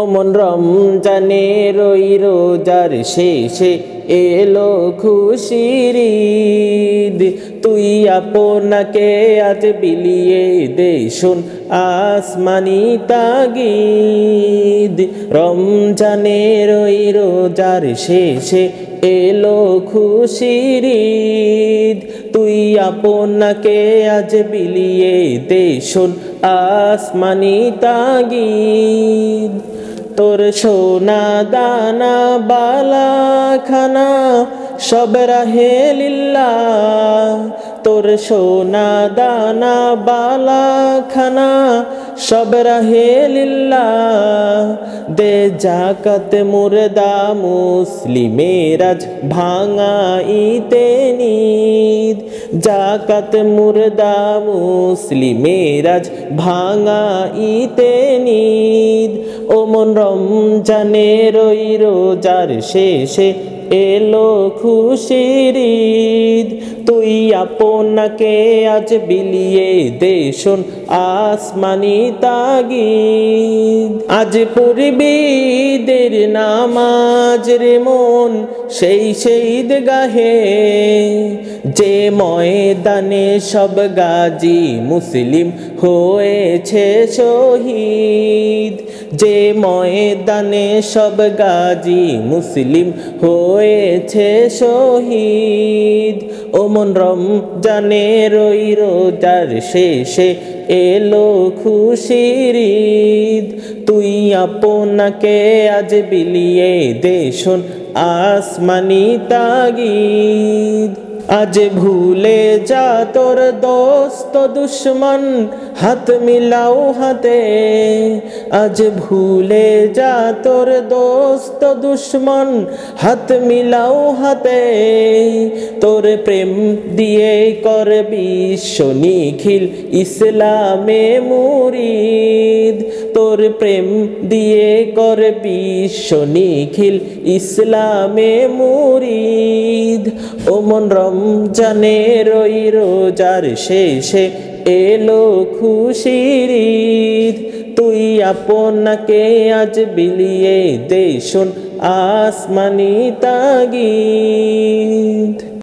ওমন রমজানের ওই রোজার শেষে এলো খুশির ঈদ। তুই আপনাকে আজ বিলিয়ে দে শোন আসমানি তাগিদ। রমজানের ওই রোজার শেষে এলো খুশির ঈদ। তুই আপনাকে আজ বিলিয়ে দে শোন আসমানি তাগিদ। তোর সোনা দানা বালা খানা সব রাহে লিল্লাহ। তোর সোনা দানা বালা খানা সব রাহে লিল্লাহ। দে জাকাত মুর্দা মুসলিমের আজ ভাঙাইতে নিদ। জাকাত মুর্দা মুসলিমের আজ ভাঙাইতে নিদ। ওমন রমজানের ওই রোজার শেষে এলো খুশির ঈদ। তুই আপনাকে আজ বিলিয়ে দে শোন আসমানি তাগিদ। আজ পড়বি ঈদের নামাজ রে মন সেই ঈদগাহে, যে ময়দানে সব গাজী মুসলিম হয়েছে শহীদ। যে ময়দানে সব গাজী মুসলিম হয়েছে শহীদ। ওমন রমজানের ওই রোজার শেষে এলো খুশির ঈদ। তুই আপনাকে আজ বিলিয়ে দে শোন আসমানি তাগিদ। আজ ভুলে যা তোর দোস্ত দুশ্মন হাত মিলাও হাতে। আজ ভুলে যা তোর দোস্ত দুশ্মন হাত মিলাও হাতে। তোর প্রেম দিয়ে কর বিশ্ব নিখিল ইসলামে মুরিদ। তোর প্রেম দিয়ে কর বিশ্ব নিখিল ইসলামে মুরিদ। ওমন রমজানের ওই রোজার শেষে এলো খুশির ঈদ। তুই আপনাকে আজ বিলিয়ে দে শোন আসমানি তাগিদ।